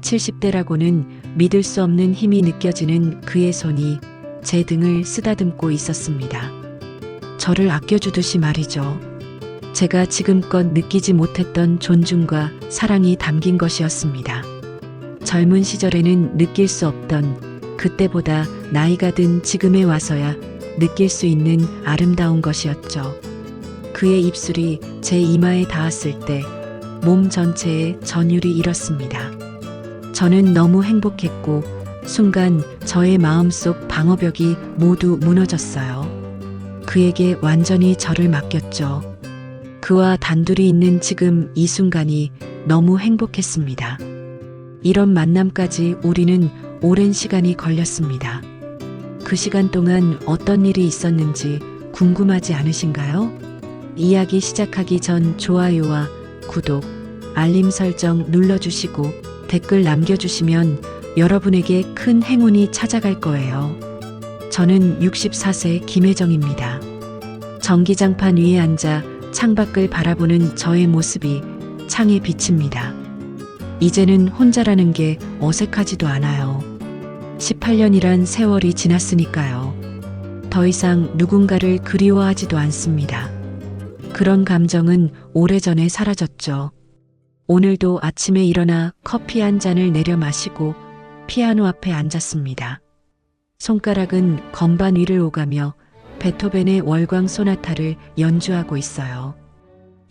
70대라고는 믿을 수 없는 힘이 느껴지는 그의 손이 제 등을 쓰다듬고 있었습니다. 저를 아껴주듯이 말이죠. 제가 지금껏 느끼지 못했던 존중과 사랑이 담긴 것이었습니다. 젊은 시절에는 느낄 수 없던 그때보다 나이가 든 지금에 와서야 느낄 수 있는 아름다운 것이었죠. 그의 입술이 제 이마에 닿았을 때 몸 전체에 전율이 일었습니다. 저는 너무 행복했고 순간 저의 마음속 방어벽이 모두 무너졌어요. 그에게 완전히 저를 맡겼죠. 그와 단둘이 있는 지금 이 순간이 너무 행복했습니다. 이런 만남까지 우리는 오랜 시간이 걸렸습니다. 그 시간 동안 어떤 일이 있었는지 궁금하지 않으신가요? 이야기 시작하기 전 좋아요와 구독, 알림 설정 눌러주시고 댓글 남겨주시면 여러분에게 큰 행운이 찾아갈 거예요. 저는 64세 김혜정입니다. 전기장판 위에 앉아 창밖을 바라보는 저의 모습이 창에 비칩니다. 이제는 혼자라는 게 어색하지도 않아요. 18년이란 세월이 지났으니까요. 더 이상 누군가를 그리워하지도 않습니다. 그런 감정은 오래전에 사라졌죠. 오늘도 아침에 일어나 커피 한 잔을 내려 마시고 피아노 앞에 앉았습니다. 손가락은 건반 위를 오가며 베토벤의 월광 소나타를 연주하고 있어요.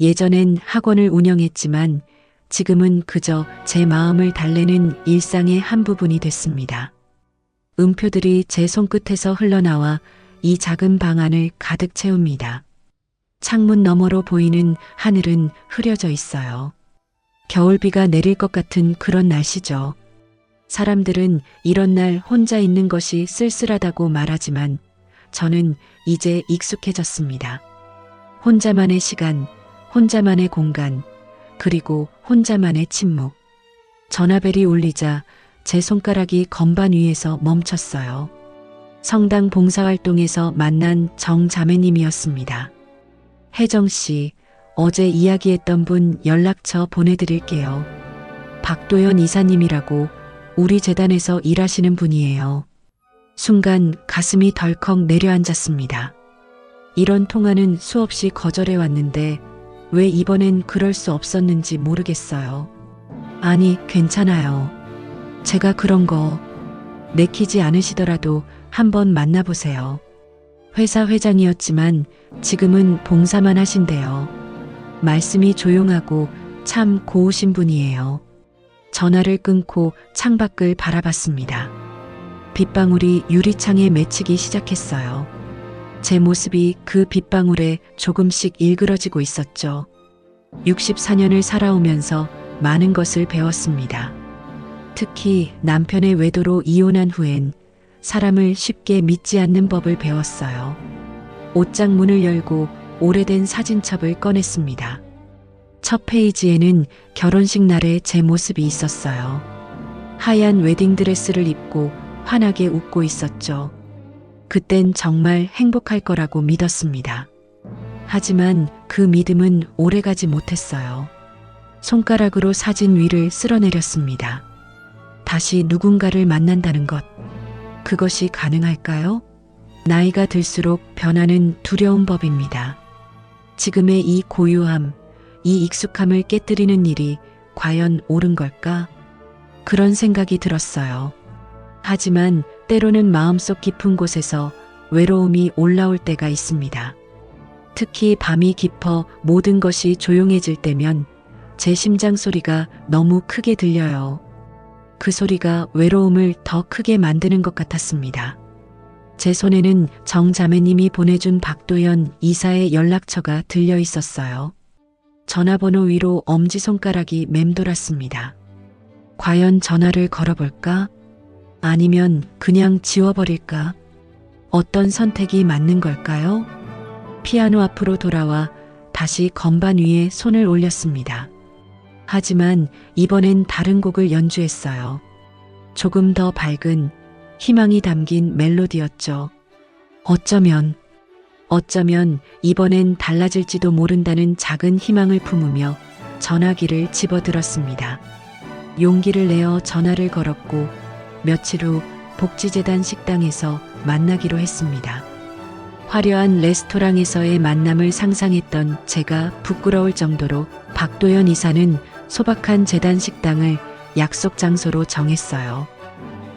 예전엔 학원을 운영했지만 지금은 그저 제 마음을 달래는 일상의 한 부분이 됐습니다. 음표들이 제 손끝에서 흘러나와 이 작은 방 안을 가득 채웁니다. 창문 너머로 보이는 하늘은 흐려져 있어요. 겨울비가 내릴 것 같은 그런 날씨죠. 사람들은 이런 날 혼자 있는 것이 쓸쓸하다고 말하지만 저는 이제 익숙해졌습니다. 혼자만의 시간, 혼자만의 공간, 그리고 혼자만의 침묵. 전화벨이 울리자 제 손가락이 건반 위에서 멈췄어요. 성당 봉사활동에서 만난 정자매님이었습니다. 혜정 씨, 어제 이야기했던 분 연락처 보내드릴게요. 박도연 이사님이라고 우리 재단에서 일하시는 분이에요. 순간 가슴이 덜컥 내려앉았습니다. 이런 통화는 수없이 거절해 왔는데 왜 이번엔 그럴 수 없었는지 모르겠어요. 아니, 괜찮아요. 제가 그런 거 내키지 않으시더라도 한번 만나보세요. 회사 회장이었지만 지금은 봉사만 하신대요. 말씀이 조용하고 참 고우신 분이에요. 전화를 끊고 창밖을 바라봤습니다. 빗방울이 유리창에 맺히기 시작했어요. 제 모습이 그 빗방울에 조금씩 일그러지고 있었죠. 64년을 살아오면서 많은 것을 배웠습니다. 특히 남편의 외도로 이혼한 후엔 사람을 쉽게 믿지 않는 법을 배웠어요. 옷장 문을 열고 오래된 사진첩을 꺼냈습니다. 첫 페이지에는 결혼식 날의 제 모습이 있었어요. 하얀 웨딩드레스를 입고 환하게 웃고 있었죠. 그땐 정말 행복할 거라고 믿었습니다. 하지만 그 믿음은 오래가지 못했어요. 손가락으로 사진 위를 쓸어내렸습니다. 다시 누군가를 만난다는 것, 그것이 가능할까요? 나이가 들수록 변하는 두려운 법입니다. 지금의 이 고요함, 이 익숙함을 깨뜨리는 일이 과연 옳은 걸까? 그런 생각이 들었어요. 하지만 때로는 마음속 깊은 곳에서 외로움이 올라올 때가 있습니다. 특히 밤이 깊어 모든 것이 조용해질 때면 제 심장 소리가 너무 크게 들려요. 그 소리가 외로움을 더 크게 만드는 것 같았습니다. 제 손에는 정자매님이 보내준 박도연 이사의 연락처가 들려 있었어요. 전화번호 위로 엄지손가락이 맴돌았습니다. 과연 전화를 걸어볼까? 아니면 그냥 지워버릴까? 어떤 선택이 맞는 걸까요? 피아노 앞으로 돌아와 다시 건반 위에 손을 올렸습니다. 하지만 이번엔 다른 곡을 연주했어요. 조금 더 밝은 희망이 담긴 멜로디였죠. 어쩌면 이번엔 달라질지도 모른다는 작은 희망을 품으며 전화기를 집어들었습니다. 용기를 내어 전화를 걸었고 며칠 후 복지재단 식당에서 만나기로 했습니다. 화려한 레스토랑에서의 만남을 상상했던 제가 부끄러울 정도로 박도연 이사는 소박한 재단 식당을 약속 장소로 정했어요.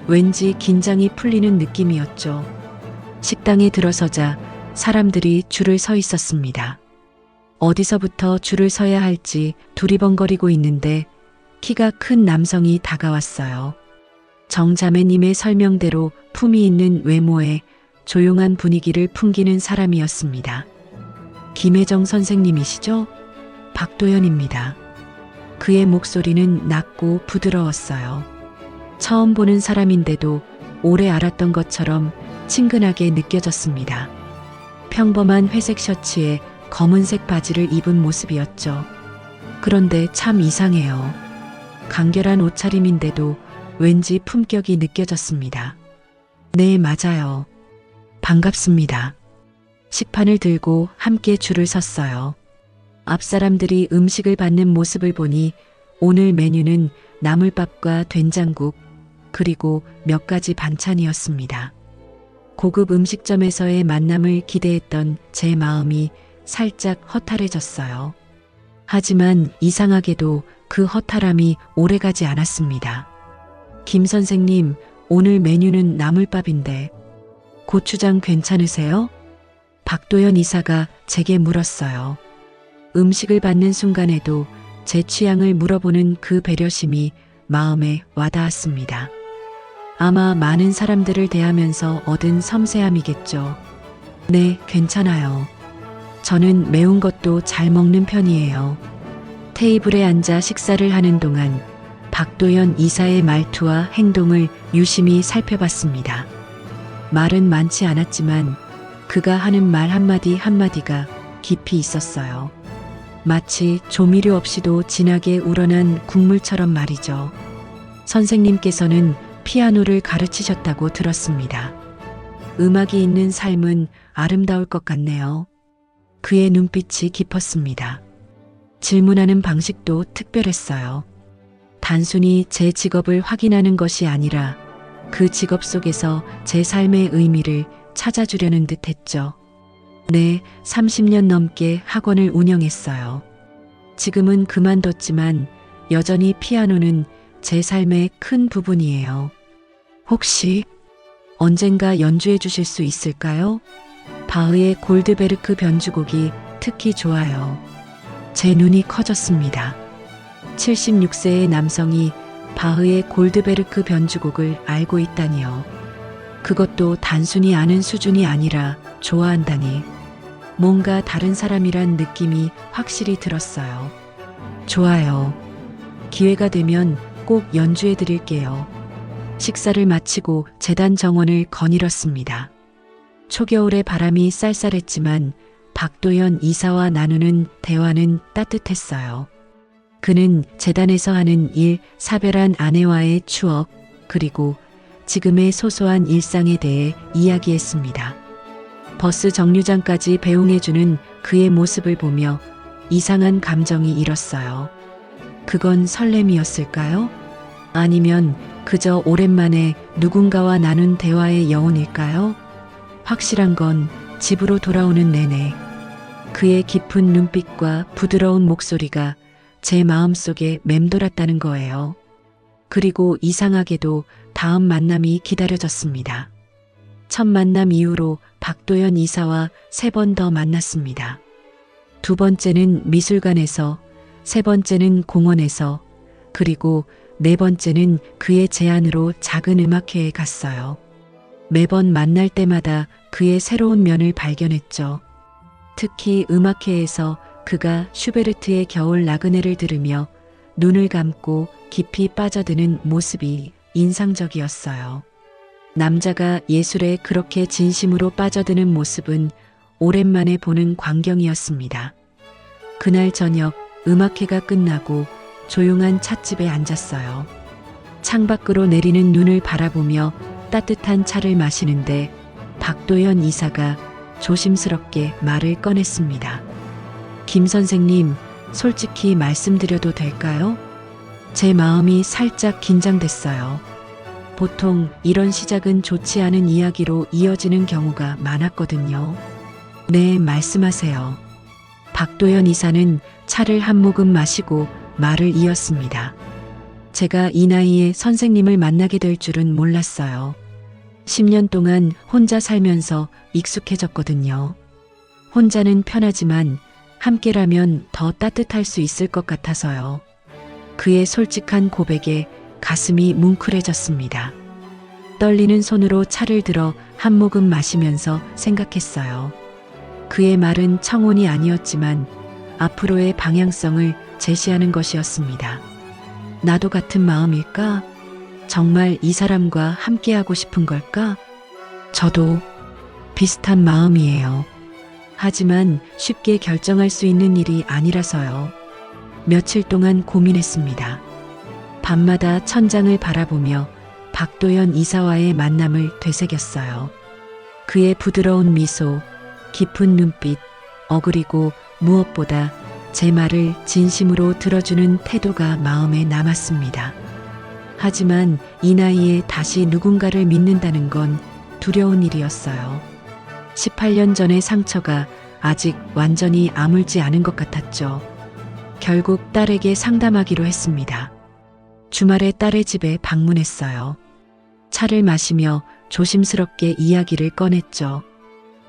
왠지 긴장이 풀리는 느낌이었죠. 식당에 들어서자 사람들이 줄을 서 있었습니다. 어디서부터 줄을 서야 할지 두리번거리고 있는데 키가 큰 남성이 다가왔어요. 정자매님의 설명대로 품위 있는 외모에 조용한 분위기를 풍기는 사람이었습니다. 김혜정 선생님이시죠? 박도연입니다. 그의 목소리는 낮고 부드러웠어요. 처음 보는 사람인데도 오래 알았던 것처럼 친근하게 느껴졌습니다. 평범한 회색 셔츠에 검은색 바지를 입은 모습이었죠. 그런데 참 이상해요. 간결한 옷차림인데도 왠지 품격이 느껴졌습니다. 네, 맞아요. 반갑습니다. 식판을 들고 함께 줄을 섰어요. 앞 사람들이 음식을 받는 모습을 보니 오늘 메뉴는 나물밥과 된장국, 그리고 몇 가지 반찬이었습니다. 고급 음식점에서의 만남을 기대했던 제 마음이 살짝 허탈해졌어요. 하지만 이상하게도 그 허탈함이 오래가지 않았습니다. 김 선생님, 오늘 메뉴는 나물밥인데 고추장 괜찮으세요? 박도연 이사가 제게 물었어요. 음식을 받는 순간에도 제 취향을 물어보는 그 배려심이 마음에 와닿았습니다. 아마 많은 사람들을 대하면서 얻은 섬세함이겠죠. 네, 괜찮아요. 저는 매운 것도 잘 먹는 편이에요. 테이블에 앉아 식사를 하는 동안 박도연 이사의 말투와 행동을 유심히 살펴봤습니다. 말은 많지 않았지만 그가 하는 말 한마디 한마디가 깊이 있었어요. 마치 조미료 없이도 진하게 우러난 국물처럼 말이죠. 선생님께서는 피아노를 가르치셨다고 들었습니다. 음악이 있는 삶은 아름다울 것 같네요. 그의 눈빛이 깊었습니다. 질문하는 방식도 특별했어요. 단순히 제 직업을 확인하는 것이 아니라 그 직업 속에서 제 삶의 의미를 찾아주려는 듯 했죠. 네, 30년 넘게 학원을 운영했어요. 지금은 그만뒀지만 여전히 피아노는 제 삶의 큰 부분이에요. 혹시 언젠가 연주해 주실 수 있을까요? 바흐의 골드베르크 변주곡이 특히 좋아요. 제 눈이 커졌습니다. 76세의 남성이 바흐의 골드베르크 변주곡을 알고 있다니요. 그것도 단순히 아는 수준이 아니라 좋아한다니. 뭔가 다른 사람이란 느낌이 확실히 들었어요. 좋아요. 기회가 되면 꼭 연주해 드릴게요. 식사를 마치고 재단 정원을 거닐었습니다. 초겨울의 바람이 쌀쌀했지만 박도연 이사와 나누는 대화는 따뜻했어요. 그는 재단에서 하는 일, 사별한 아내와의 추억, 그리고 지금의 소소한 일상에 대해 이야기했습니다. 버스 정류장까지 배웅해주는 그의 모습을 보며 이상한 감정이 일었어요. 그건 설렘이었을까요? 아니면 그저 오랜만에 누군가와 나눈 대화의 여운일까요? 확실한 건 집으로 돌아오는 내내 그의 깊은 눈빛과 부드러운 목소리가 제 마음속에 맴돌았다는 거예요. 그리고 이상하게도 다음 만남이 기다려졌습니다. 첫 만남 이후로 박도연 이사와 3번 더 만났습니다. 2번째는 미술관에서, 3번째는 공원에서, 그리고 4번째는 그의 제안으로 작은 음악회에 갔어요. 매번 만날 때마다 그의 새로운 면을 발견했죠. 특히 음악회에서 그가 슈베르트의 겨울 나그네를 들으며 눈을 감고 깊이 빠져드는 모습이 인상적이었어요. 남자가 예술에 그렇게 진심으로 빠져드는 모습은 오랜만에 보는 광경이었습니다. 그날 저녁 음악회가 끝나고 조용한 찻집에 앉았어요. 창밖으로 내리는 눈을 바라보며 따뜻한 차를 마시는데 박도연 이사가 조심스럽게 말을 꺼냈습니다. 김 선생님, 솔직히 말씀드려도 될까요? 제 마음이 살짝 긴장됐어요. 보통 이런 시작은 좋지 않은 이야기로 이어지는 경우가 많았거든요. 네, 말씀하세요. 박도연 이사는 차를 한 모금 마시고 말을 이었습니다. 제가 이 나이에 선생님을 만나게 될 줄은 몰랐어요. 10년 동안 혼자 살면서 익숙해졌거든요. 혼자는 편하지만 함께라면 더 따뜻할 수 있을 것 같아서요. 그의 솔직한 고백에 가슴이 뭉클해졌습니다. 떨리는 손으로 차를 들어 한 모금 마시면서 생각했어요. 그의 말은 청혼이 아니었지만 앞으로의 방향성을 제시하는 것이었습니다. 나도 같은 마음일까? 정말 이 사람과 함께하고 싶은 걸까? 저도 비슷한 마음이에요. 하지만 쉽게 결정할 수 있는 일이 아니라서요. 며칠 동안 고민했습니다. 밤마다 천장을 바라보며 박도연 이사와의 만남을 되새겼어요. 그의 부드러운 미소, 깊은 눈빛, 어그리고 무엇보다 제 말을 진심으로 들어주는 태도가 마음에 남았습니다. 하지만 이 나이에 다시 누군가를 믿는다는 건 두려운 일이었어요. 18년 전의 상처가 아직 완전히 아물지 않은 것 같았죠. 결국 딸에게 상담하기로 했습니다. 주말에 딸의 집에 방문했어요. 차를 마시며 조심스럽게 이야기를 꺼냈죠.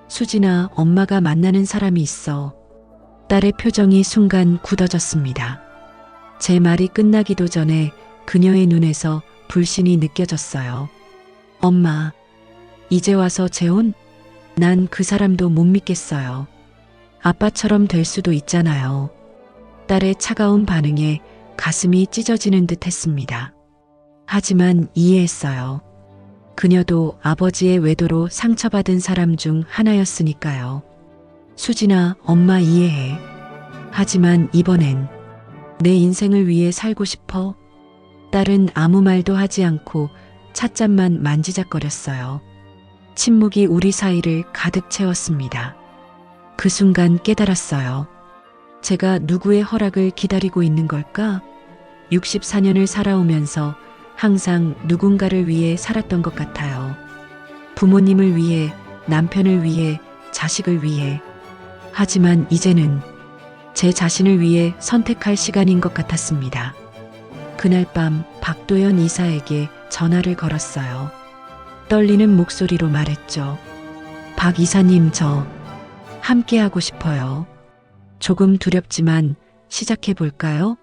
수진아, 엄마가 만나는 사람이 있어. 딸의 표정이 순간 굳어졌습니다. 제 말이 끝나기도 전에 그녀의 눈에서 불신이 느껴졌어요. 엄마, 이제 와서 재혼? 난 그 사람도 못 믿겠어요. 아빠처럼 될 수도 있잖아요. 딸의 차가운 반응에 가슴이 찢어지는 듯 했습니다. 하지만 이해했어요. 그녀도 아버지의 외도로 상처받은 사람 중 하나였으니까요. 수진아, 엄마 이해해. 하지만 이번엔 내 인생을 위해 살고 싶어. 딸은 아무 말도 하지 않고 찻잔만 만지작거렸어요. 침묵이 우리 사이를 가득 채웠습니다. 그 순간 깨달았어요. 제가 누구의 허락을 기다리고 있는 걸까? 64년을 살아오면서 항상 누군가를 위해 살았던 것 같아요. 부모님을 위해, 남편을 위해, 자식을 위해. 하지만 이제는 제 자신을 위해 선택할 시간인 것 같았습니다. 그날 밤 박도연 이사에게 전화를 걸었어요. 떨리는 목소리로 말했죠. 박 이사님, 저 함께하고 싶어요. 조금 두렵지만 시작해 볼까요?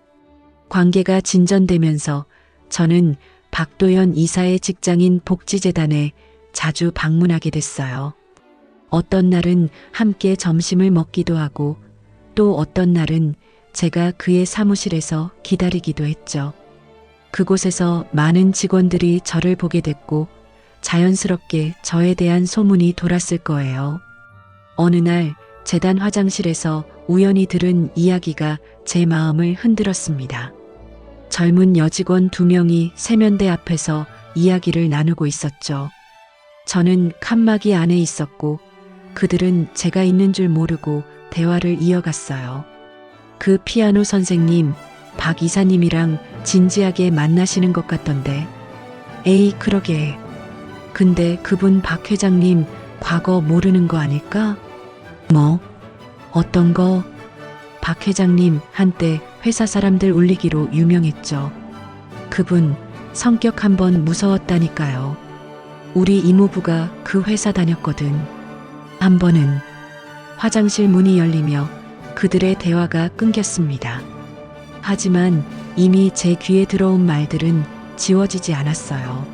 관계가 진전되면서 저는 박도연 이사의 직장인 복지재단에 자주 방문하게 됐어요. 어떤 날은 함께 점심을 먹기도 하고 또 어떤 날은 제가 그의 사무실에서 기다리기도 했죠. 그곳에서 많은 직원들이 저를 보게 됐고 자연스럽게 저에 대한 소문이 돌았을 거예요. 어느 날 재단 화장실에서 우연히 들은 이야기가 제 마음을 흔들었습니다. 젊은 여직원 2명이 세면대 앞에서 이야기를 나누고 있었죠. 저는 칸막이 안에 있었고 그들은 제가 있는 줄 모르고 대화를 이어갔어요. 그 피아노 선생님, 박 이사님이랑 진지하게 만나시는 것 같던데. 에이, 그러게. 근데 그분 박 회장님 과거 모르는 거 아닐까? 뭐? 어떤 거? 박 회장님 한때 회사 사람들 울리기로 유명했죠. 그분 성격 한번 무서웠다니까요. 우리 이모부가 그 회사 다녔거든. 한 번은 화장실 문이 열리며 그들의 대화가 끊겼습니다. 하지만 이미 제 귀에 들어온 말들은 지워지지 않았어요.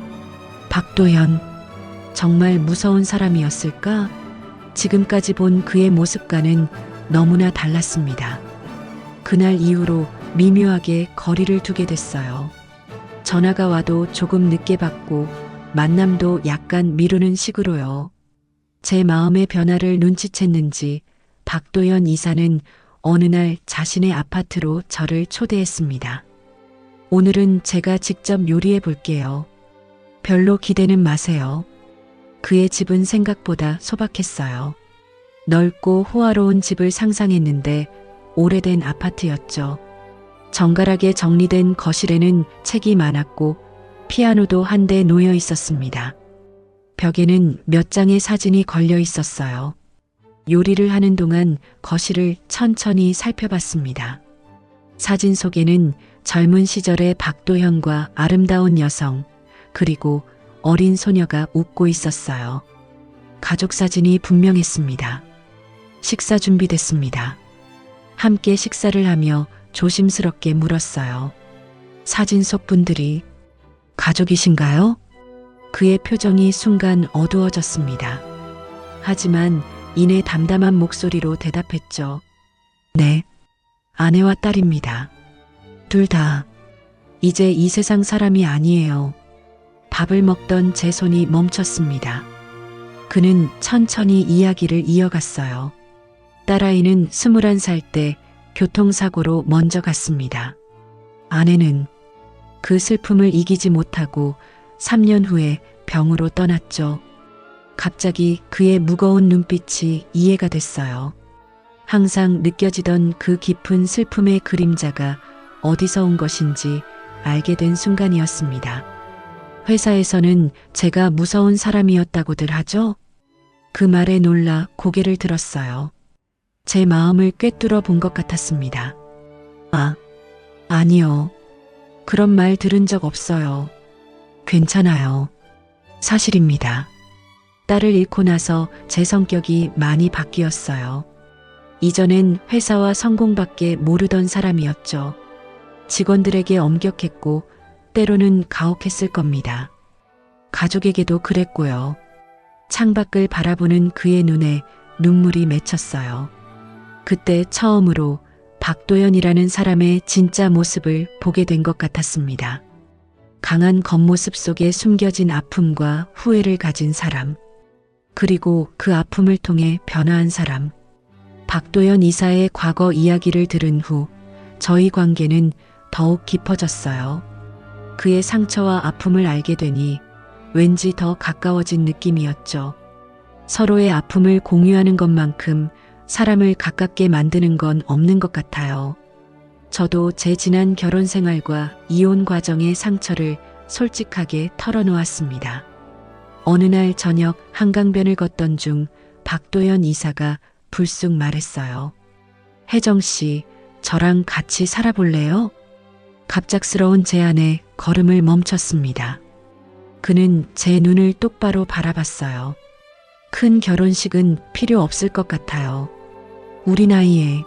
박도연, 정말 무서운 사람이었을까? 지금까지 본 그의 모습과는 너무나 달랐습니다. 그날 이후로 미묘하게 거리를 두게 됐어요. 전화가 와도 조금 늦게 받고 만남도 약간 미루는 식으로요. 제 마음의 변화를 눈치챘는지 박도연 이사는 어느 날 자신의 아파트로 저를 초대했습니다. 오늘은 제가 직접 요리해 볼게요. 별로 기대는 마세요. 그의 집은 생각보다 소박했어요. 넓고 호화로운 집을 상상했는데 오래된 아파트였죠. 정갈하게 정리된 거실에는 책이 많았고 피아노도 한 대 놓여 있었습니다. 벽에는 몇 장의 사진이 걸려 있었어요. 요리를 하는 동안 거실을 천천히 살펴봤습니다. 사진 속에는 젊은 시절의 박도현과 아름다운 여성, 그리고 어린 소녀가 웃고 있었어요. 가족 사진이 분명했습니다. 식사 준비됐습니다. 함께 식사를 하며 조심스럽게 물었어요. 사진 속 분들이 가족이신가요? 그의 표정이 순간 어두워졌습니다. 하지만 이내 담담한 목소리로 대답했죠. 네, 아내와 딸입니다. 둘 다 이제 이 세상 사람이 아니에요. 밥을 먹던 제 손이 멈췄습니다. 그는 천천히 이야기를 이어갔어요. 딸아이는 21살 때 교통사고로 먼저 갔습니다. 아내는 그 슬픔을 이기지 못하고 3년 후에 병으로 떠났죠. 갑자기 그의 무거운 눈빛이 이해가 됐어요. 항상 느껴지던 그 깊은 슬픔의 그림자가 어디서 온 것인지 알게 된 순간이었습니다. 회사에서는 제가 무서운 사람이었다고들 하죠? 그 말에 놀라 고개를 들었어요. 제 마음을 꿰뚫어 본 것 같았습니다. 아니요. 그런 말 들은 적 없어요. 괜찮아요. 사실입니다. 딸을 잃고 나서 제 성격이 많이 바뀌었어요. 이전엔 회사와 성공밖에 모르던 사람이었죠. 직원들에게 엄격했고 때로는 가혹했을 겁니다. 가족에게도 그랬고요. 창밖을 바라보는 그의 눈에 눈물이 맺혔어요. 그때 처음으로 박도연이라는 사람의 진짜 모습을 보게 된 것 같았습니다. 강한 겉모습 속에 숨겨진 아픔과 후회를 가진 사람, 그리고 그 아픔을 통해 변화한 사람. 박도연 이사의 과거 이야기를 들은 후 저희 관계는 더욱 깊어졌어요. 그의 상처와 아픔을 알게 되니 왠지 더 가까워진 느낌이었죠. 서로의 아픔을 공유하는 것만큼 사람을 가깝게 만드는 건 없는 것 같아요. 저도 제 지난 결혼 생활과 이혼 과정의 상처를 솔직하게 털어놓았습니다. 어느 날 저녁 한강변을 걷던 중 박도연 이사가 불쑥 말했어요. 혜정 씨, 저랑 같이 살아볼래요? 갑작스러운 제안에 걸음을 멈췄습니다. 그는 제 눈을 똑바로 바라봤어요. 큰 결혼식은 필요 없을 것 같아요. 우리 나이에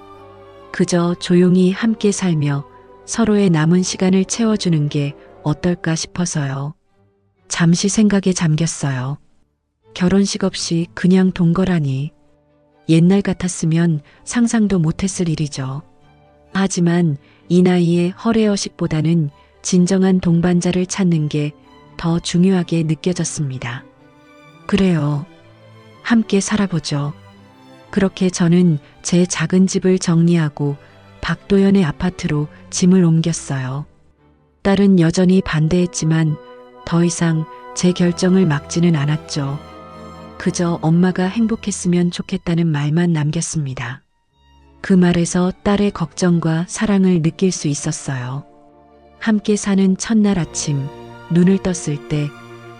그저 조용히 함께 살며 서로의 남은 시간을 채워주는 게 어떨까 싶어서요. 잠시 생각에 잠겼어요. 결혼식 없이 그냥 동거라니. 옛날 같았으면 상상도 못했을 일이죠. 하지만 이 나이에 허례허식보다는 진정한 동반자를 찾는 게 더 중요하게 느껴졌습니다. 그래요. 함께 살아보죠. 그렇게 저는 제 작은 집을 정리하고 박도연의 아파트로 짐을 옮겼어요. 딸은 여전히 반대했지만 더 이상 제 결정을 막지는 않았죠. 그저 엄마가 행복했으면 좋겠다는 말만 남겼습니다. 그 말에서 딸의 걱정과 사랑을 느낄 수 있었어요. 함께 사는 첫날 아침, 눈을 떴을 때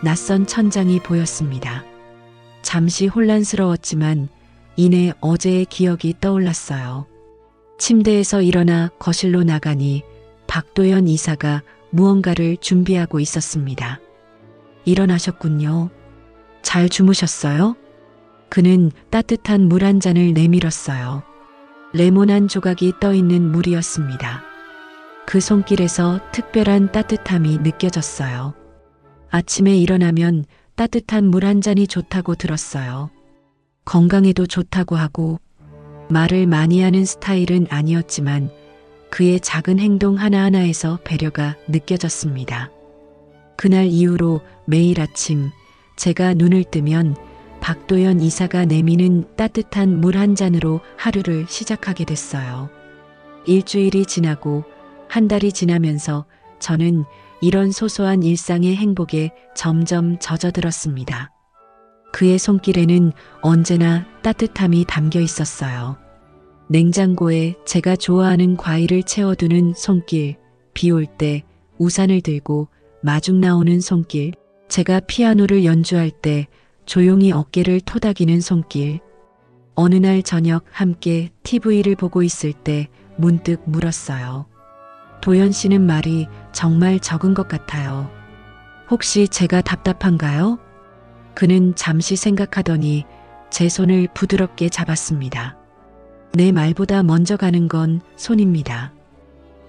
낯선 천장이 보였습니다. 잠시 혼란스러웠지만 이내 어제의 기억이 떠올랐어요. 침대에서 일어나 거실로 나가니 박도연 이사가 무언가를 준비하고 있었습니다. 일어나셨군요. 잘 주무셨어요? 그는 따뜻한 물 한 잔을 내밀었어요. 레몬 한 조각이 떠있는 물이었습니다. 그 손길에서 특별한 따뜻함이 느껴졌어요. 아침에 일어나면 따뜻한 물 한 잔이 좋다고 들었어요. 건강에도 좋다고 하고. 말을 많이 하는 스타일은 아니었지만 그의 작은 행동 하나하나에서 배려가 느껴졌습니다. 그날 이후로 매일 아침 제가 눈을 뜨면 박도연 이사가 내미는 따뜻한 물 한 잔으로 하루를 시작하게 됐어요. 일주일이 지나고 한 달이 지나면서 저는 이런 소소한 일상의 행복에 점점 젖어들었습니다. 그의 손길에는 언제나 따뜻함이 담겨 있었어요. 냉장고에 제가 좋아하는 과일을 채워두는 손길, 비 올 때 우산을 들고 마중 나오는 손길, 제가 피아노를 연주할 때 조용히 어깨를 토닥이는 손길. 어느 날 저녁 함께 TV를 보고 있을 때 문득 물었어요. 도연 씨는 말이 정말 적은 것 같아요. 혹시 제가 답답한가요? 그는 잠시 생각하더니 제 손을 부드럽게 잡았습니다. 내 말보다 먼저 가는 건 손입니다.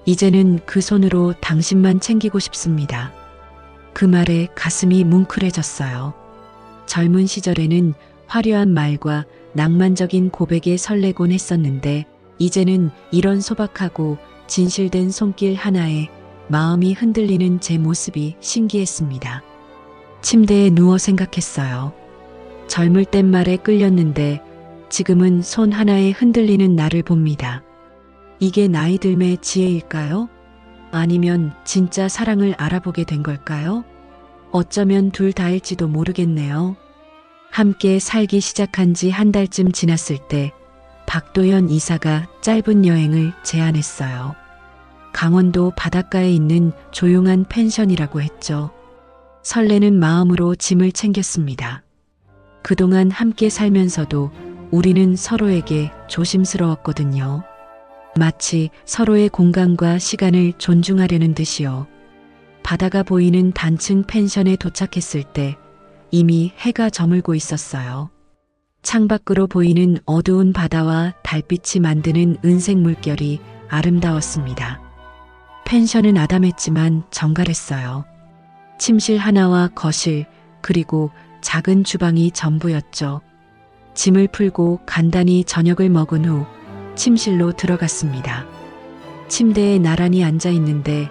이제는 그 손으로 당신만 챙기고 싶습니다. 그 말에 가슴이 뭉클해졌어요. 젊은 시절에는 화려한 말과 낭만적인 고백에 설레곤 했었는데 이제는 이런 소박하고 진실된 손길 하나에 마음이 흔들리는 제 모습이 신기했습니다. 침대에 누워 생각했어요. 젊을 땐 말에 끌렸는데 지금은 손 하나에 흔들리는 나를 봅니다. 이게 나이 들매 지혜일까요? 아니면 진짜 사랑을 알아보게 된 걸까요? 어쩌면 둘 다일지도 모르겠네요. 함께 살기 시작한 지 한 달쯤 지났을 때 박도연 이사가 짧은 여행을 제안했어요. 강원도 바닷가에 있는 조용한 펜션이라고 했죠. 설레는 마음으로 짐을 챙겼습니다. 그동안 함께 살면서도 우리는 서로에게 조심스러웠거든요. 마치 서로의 공간과 시간을 존중하려는 듯이요. 바다가 보이는 단층 펜션에 도착했을 때 이미 해가 저물고 있었어요. 창밖으로 보이는 어두운 바다와 달빛이 만드는 은색 물결이 아름다웠습니다. 펜션은 아담했지만 정갈했어요. 침실 하나와 거실, 그리고 작은 주방이 전부였죠. 짐을 풀고 간단히 저녁을 먹은 후 침실로 들어갔습니다. 침대에 나란히 앉아 있는데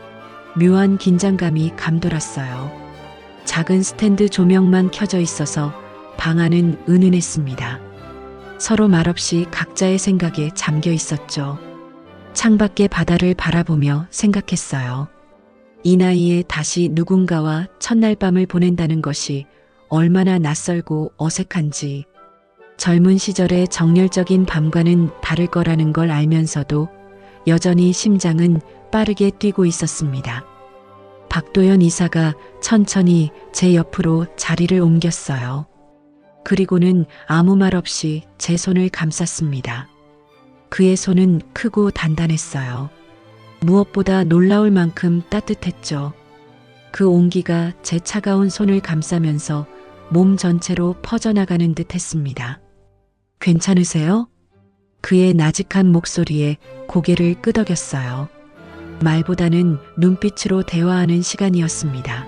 묘한 긴장감이 감돌았어요. 작은 스탠드 조명만 켜져 있어서 방 안은 은은했습니다. 서로 말없이 각자의 생각에 잠겨 있었죠. 창밖의 바다를 바라보며 생각했어요. 이 나이에 다시 누군가와 첫날 밤을 보낸다는 것이 얼마나 낯설고 어색한지, 젊은 시절의 정열적인 밤과는 다를 거라는 걸 알면서도 여전히 심장은 빠르게 뛰고 있었습니다. 박도연 이사가 천천히 제 옆으로 자리를 옮겼어요. 그리고는 아무 말 없이 제 손을 감쌌습니다. 그의 손은 크고 단단했어요. 무엇보다 놀라울 만큼 따뜻했죠. 그 온기가 제 차가운 손을 감싸면서 몸 전체로 퍼져나가는 듯 했습니다. 괜찮으세요? 그의 나직한 목소리에 고개를 끄덕였어요. 말보다는 눈빛으로 대화하는 시간이었습니다.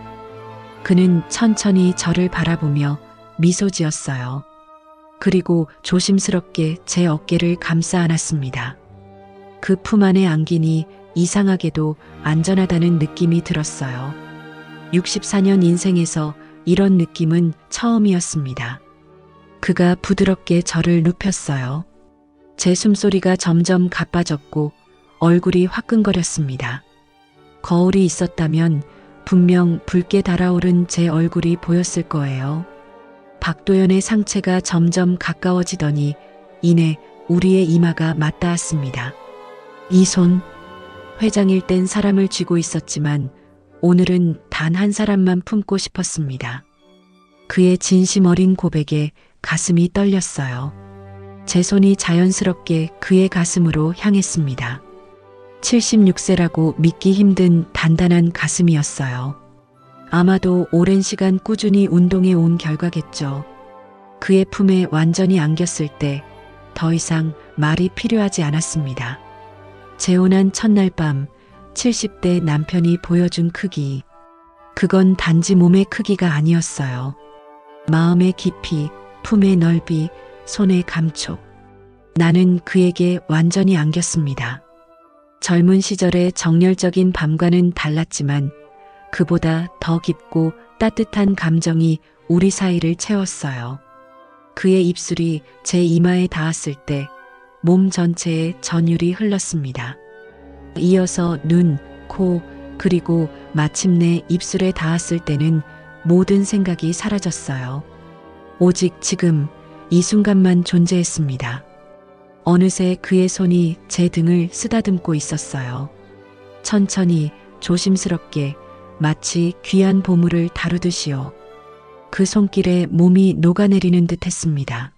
그는 천천히 저를 바라보며 미소 지었어요. 그리고 조심스럽게 제 어깨를 감싸 안았습니다. 그 품 안에 안기니 이상하게도 안전하다는 느낌이 들었어요. 64년 인생에서 이런 느낌은 처음이었습니다. 그가 부드럽게 저를 눕혔어요. 제 숨소리가 점점 가빠졌고 얼굴이 화끈거렸습니다. 거울이 있었다면 분명 붉게 달아오른 제 얼굴이 보였을 거예요. 박도연의 상체가 점점 가까워지더니 이내 우리의 이마가 맞닿았습니다. 이 손, 회장일 땐 사람을 쥐고 있었지만 오늘은 단 한 사람만 품고 싶었습니다. 그의 진심 어린 고백에 가슴이 떨렸어요. 제 손이 자연스럽게 그의 가슴으로 향했습니다. 76세라고 믿기 힘든 단단한 가슴이었어요. 아마도 오랜 시간 꾸준히 운동해 온 결과겠죠. 그의 품에 완전히 안겼을 때 더 이상 말이 필요하지 않았습니다. 재혼한 첫날 밤 70대 남편이 보여준 크기. 그건 단지 몸의 크기가 아니었어요. 마음의 깊이, 품의 넓이, 손의 감촉. 나는 그에게 완전히 안겼습니다. 젊은 시절의 정열적인 밤과는 달랐지만 그보다 더 깊고 따뜻한 감정이 우리 사이를 채웠어요. 그의 입술이 제 이마에 닿았을 때 몸 전체에 전율이 흘렀습니다. 이어서 눈, 코, 그리고 마침내 입술에 닿았을 때는 모든 생각이 사라졌어요. 오직 지금 이 순간만 존재했습니다. 어느새 그의 손이 제 등을 쓰다듬고 있었어요. 천천히 조심스럽게 마치 귀한 보물을 다루듯이요. 그 손길에 몸이 녹아내리는 듯 했습니다.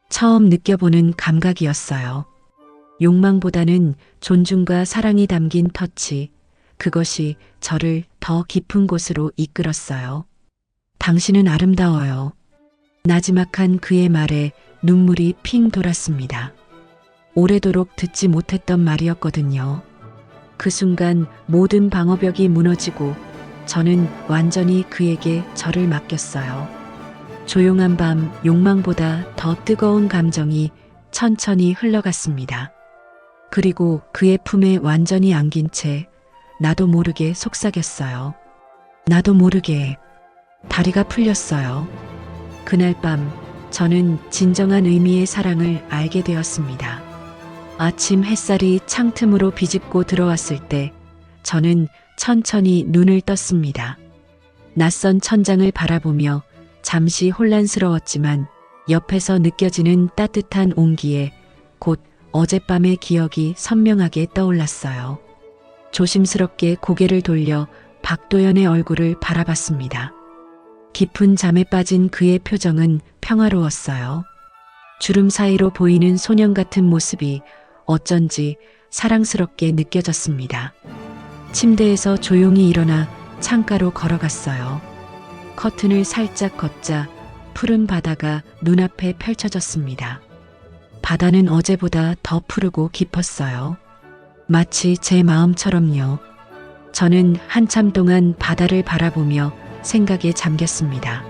처음 느껴보는 감각이었어요. 욕망보다는 존중과 사랑이 담긴 터치, 그것이 저를 더 깊은 곳으로 이끌었어요. 당신은 아름다워요. 나지막한 그의 말에 눈물이 핑 돌았습니다. 오래도록 듣지 못했던 말이었거든요. 그 순간 모든 방어벽이 무너지고 저는 완전히 그에게 저를 맡겼어요. 조용한 밤 욕망보다 더 뜨거운 감정이 천천히 흘러갔습니다. 그리고 그의 품에 완전히 안긴 채 나도 모르게 속삭였어요. 나도 모르게 다리가 풀렸어요. 그날 밤 저는 진정한 의미의 사랑을 알게 되었습니다. 아침 햇살이 창틈으로 비집고 들어왔을 때 저는 천천히 눈을 떴습니다. 낯선 천장을 바라보며 잠시 혼란스러웠지만 옆에서 느껴지는 따뜻한 온기에 곧 어젯밤의 기억이 선명하게 떠올랐어요. 조심스럽게 고개를 돌려 박도연의 얼굴을 바라봤습니다. 깊은 잠에 빠진 그의 표정은 평화로웠어요. 주름 사이로 보이는 소년 같은 모습이 어쩐지 사랑스럽게 느껴졌습니다. 침대에서 조용히 일어나 창가로 걸어갔어요. 커튼을 살짝 걷자 푸른 바다가 눈앞에 펼쳐졌습니다. 바다는 어제보다 더 푸르고 깊었어요. 마치 제 마음처럼요. 저는 한참 동안 바다를 바라보며 생각에 잠겼습니다.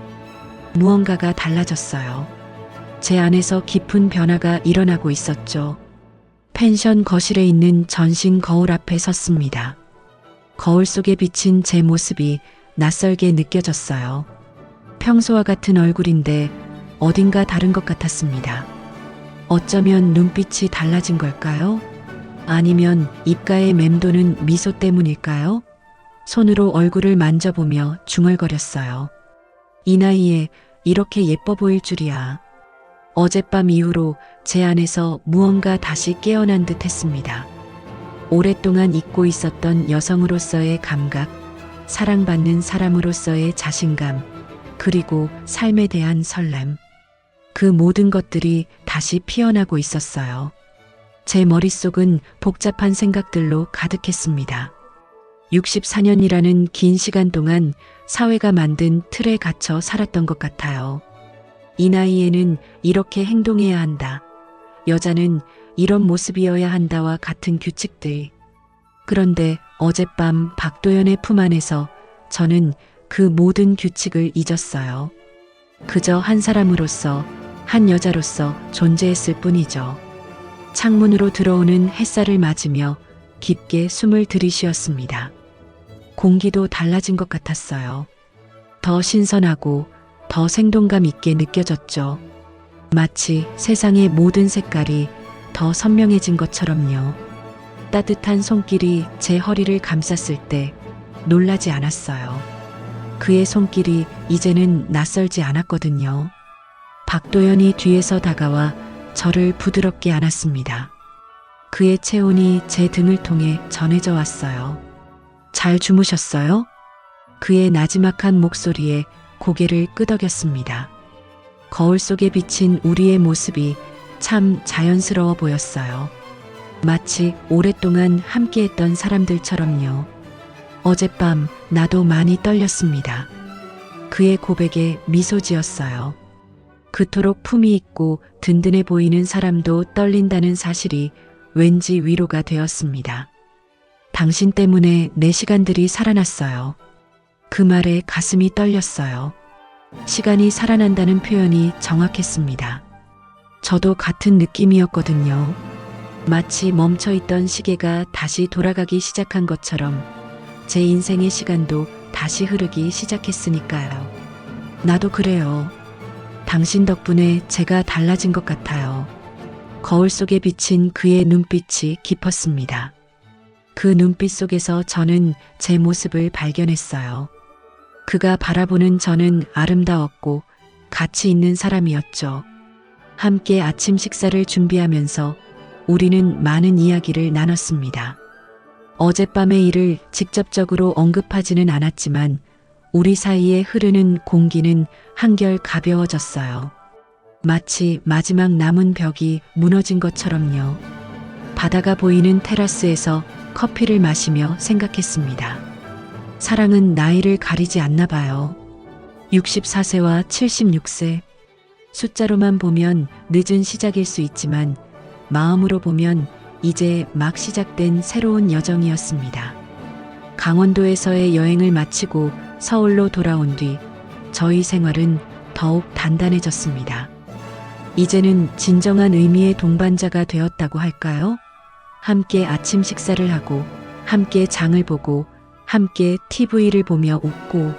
무언가가 달라졌어요. 제 안에서 깊은 변화가 일어나고 있었죠. 펜션 거실에 있는 전신 거울 앞에 섰습니다. 거울 속에 비친 제 모습이 낯설게 느껴졌어요. 평소와 같은 얼굴인데 어딘가 다른 것 같았습니다. 어쩌면 눈빛이 달라진 걸까요? 아니면 입가에 맴도는 미소 때문일까요? 손으로 얼굴을 만져보며 중얼거렸어요. 이 나이에 이렇게 예뻐 보일 줄이야. 어젯밤 이후로 제 안에서 무언가 다시 깨어난 듯 했습니다. 오랫동안 잊고 있었던 여성으로서의 감각, 사랑받는 사람으로서의 자신감, 그리고 삶에 대한 설렘. 그 모든 것들이 다시 피어나고 있었어요. 제 머릿속은 복잡한 생각들로 가득했습니다. 64년이라는 긴 시간 동안 사회가 만든 틀에 갇혀 살았던 것 같아요. 이 나이에는 이렇게 행동해야 한다. 여자는 이런 모습이어야 한다와 같은 규칙들. 그런데 어젯밤 박도연의 품 안에서 저는 그 모든 규칙을 잊었어요. 그저 한 사람으로서, 한 여자로서 존재했을 뿐이죠. 창문으로 들어오는 햇살을 맞으며 깊게 숨을 들이쉬었습니다. 공기도 달라진 것 같았어요. 더 신선하고 더 생동감 있게 느껴졌죠. 마치 세상의 모든 색깔이 더 선명해진 것처럼요. 따뜻한 손길이 제 허리를 감쌌을 때 놀라지 않았어요. 그의 손길이 이제는 낯설지 않았거든요. 박도연이 뒤에서 다가와 저를 부드럽게 안았습니다. 그의 체온이 제 등을 통해 전해져 왔어요. 잘 주무셨어요? 그의 나지막한 목소리에 고개를 끄덕였습니다. 거울 속에 비친 우리의 모습이 참 자연스러워 보였어요. 마치 오랫동안 함께했던 사람들처럼요. 어젯밤 나도 많이 떨렸습니다. 그의 고백에 미소 지었어요. 그토록 품이 있고 든든해 보이는 사람도 떨린다는 사실이 왠지 위로가 되었습니다. 당신 때문에 내 시간들이 살아났어요. 그 말에 가슴이 떨렸어요. 시간이 살아난다는 표현이 정확했습니다. 저도 같은 느낌이었거든요. 마치 멈춰있던 시계가 다시 돌아가기 시작한 것처럼 제 인생의 시간도 다시 흐르기 시작했으니까요. 나도 그래요. 당신 덕분에 제가 달라진 것 같아요. 거울 속에 비친 그의 눈빛이 깊었습니다. 그 눈빛 속에서 저는 제 모습을 발견했어요. 그가 바라보는 저는 아름다웠고 가치 있는 사람이었죠. 함께 아침 식사를 준비하면서 우리는 많은 이야기를 나눴습니다. 어젯밤의 일을 직접적으로 언급하지는 않았지만 우리 사이에 흐르는 공기는 한결 가벼워졌어요. 마치 마지막 남은 벽이 무너진 것처럼요. 바다가 보이는 테라스에서 커피를 마시며 생각했습니다. 사랑은 나이를 가리지 않나 봐요. 64세와 76세. 숫자로만 보면 늦은 시작일 수 있지만 마음으로 보면 이제 막 시작된 새로운 여정이었습니다. 강원도에서의 여행을 마치고 서울로 돌아온 뒤 저희 생활은 더욱 단단해졌습니다. 이제는 진정한 의미의 동반자가 되었다고 할까요? 함께 아침 식사를 하고, 함께 장을 보고, 함께 TV를 보며 웃고,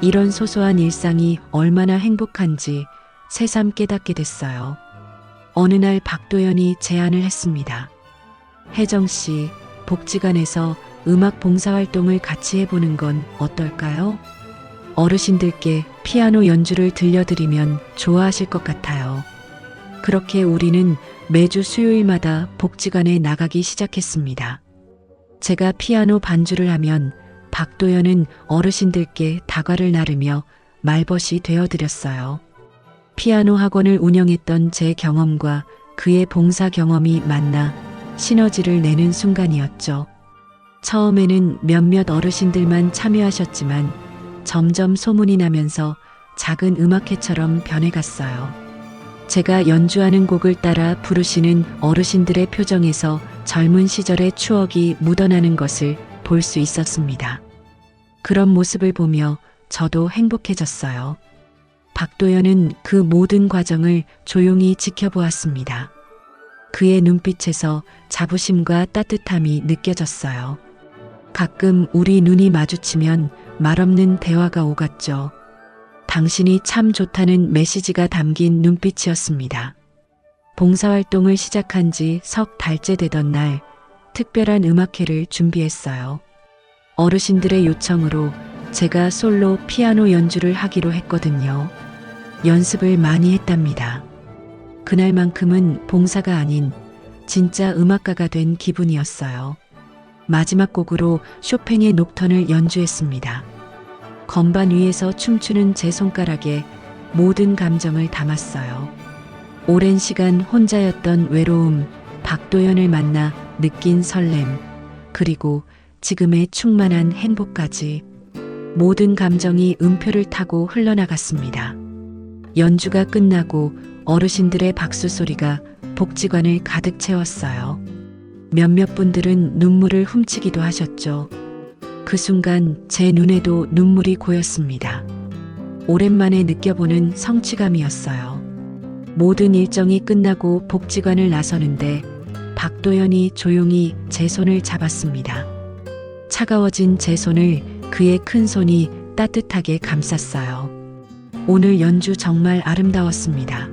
이런 소소한 일상이 얼마나 행복한지 새삼 깨닫게 됐어요. 어느 날 박도연이 제안을 했습니다. 혜정 씨, 복지관에서 음악 봉사활동을 같이 해보는 건 어떨까요? 어르신들께 피아노 연주를 들려드리면 좋아하실 것 같아요. 그렇게 우리는 매주 수요일마다 복지관에 나가기 시작했습니다. 제가 피아노 반주를 하면 박도연은 어르신들께 다과를 나르며 말벗이 되어드렸어요. 피아노 학원을 운영했던 제 경험과 그의 봉사 경험이 만나 시너지를 내는 순간이었죠. 처음에는 몇몇 어르신들만 참여하셨지만 점점 소문이 나면서 작은 음악회처럼 변해갔어요. 제가 연주하는 곡을 따라 부르시는 어르신들의 표정에서 젊은 시절의 추억이 묻어나는 것을 볼 수 있었습니다. 그런 모습을 보며 저도 행복해졌어요. 박도연은 그 모든 과정을 조용히 지켜보았습니다. 그의 눈빛에서 자부심과 따뜻함이 느껴졌어요. 가끔 우리 눈이 마주치면 말없는 대화가 오갔죠. 당신이 참 좋다는 메시지가 담긴 눈빛이었습니다. 봉사활동을 시작한 지 석 달째 되던 날, 특별한 음악회를 준비했어요. 어르신들의 요청으로 제가 솔로 피아노 연주를 하기로 했거든요. 연습을 많이 했답니다. 그날만큼은 봉사가 아닌 진짜 음악가가 된 기분이었어요. 마지막 곡으로 쇼팽의 녹턴을 연주했습니다. 건반 위에서 춤추는 제 손가락에 모든 감정을 담았어요. 오랜 시간 혼자였던 외로움, 박도연을 만나 느낀 설렘, 그리고 지금의 충만한 행복까지 모든 감정이 음표를 타고 흘러나갔습니다. 연주가 끝나고 어르신들의 박수 소리가 복지관을 가득 채웠어요. 몇몇 분들은 눈물을 훔치기도 하셨죠. 그 순간 제 눈에도 눈물이 고였습니다. 오랜만에 느껴보는 성취감이었어요. 모든 일정이 끝나고 복지관을 나서는데 박도연이 조용히 제 손을 잡았습니다. 차가워진 제 손을 그의 큰 손이 따뜻하게 감쌌어요. 오늘 연주 정말 아름다웠습니다.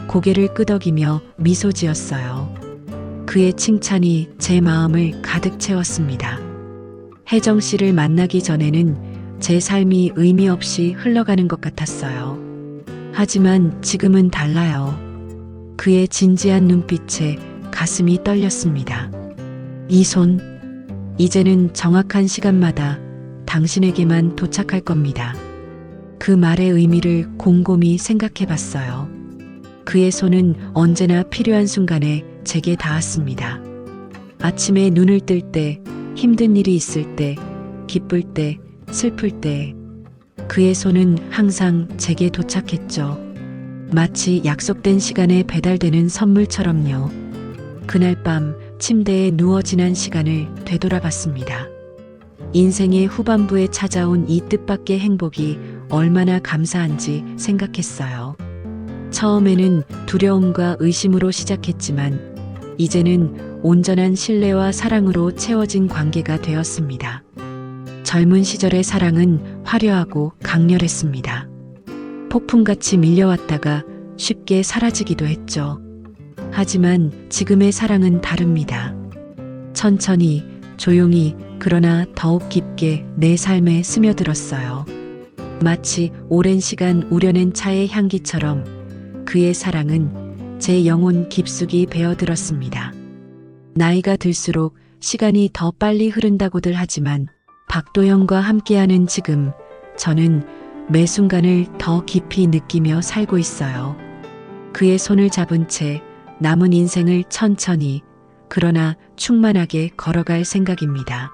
고개를 끄덕이며 미소 지었어요. 그의 칭찬이 제 마음을 가득 채웠습니다. 혜정 씨를 만나기 전에는 제 삶이 의미 없이 흘러가는 것 같았어요. 하지만 지금은 달라요. 그의 진지한 눈빛에 가슴이 떨렸습니다. 이 손, 이제는 정확한 시간마다 당신에게만 도착할 겁니다. 그 말의 의미를 곰곰이 생각해 봤어요. 그의 손은 언제나 필요한 순간에 제게 닿았습니다. 아침에 눈을 뜰 때, 힘든 일이 있을 때, 기쁠 때, 슬플 때, 그의 손은 항상 제게 도착했죠. 마치 약속된 시간에 배달되는 선물처럼요. 그날 밤 침대에 누워 지난 시간을 되돌아봤습니다. 인생의 후반부에 찾아온 이 뜻밖의 행복이 얼마나 감사한지 생각했어요. 처음에는 두려움과 의심으로 시작했지만 이제는 온전한 신뢰와 사랑으로 채워진 관계가 되었습니다. 젊은 시절의 사랑은 화려하고 강렬했습니다. 폭풍같이 밀려왔다가 쉽게 사라지기도 했죠. 하지만 지금의 사랑은 다릅니다. 천천히, 조용히, 그러나 더욱 깊게 내 삶에 스며들었어요. 마치 오랜 시간 우려낸 차의 향기처럼 그의 사랑은 제 영혼 깊숙이 배어들었습니다. 나이가 들수록 시간이 더 빨리 흐른다고들 하지만 박도영과 함께하는 지금 저는 매 순간을 더 깊이 느끼며 살고 있어요. 그의 손을 잡은 채 남은 인생을 천천히 그러나 충만하게 걸어갈 생각입니다.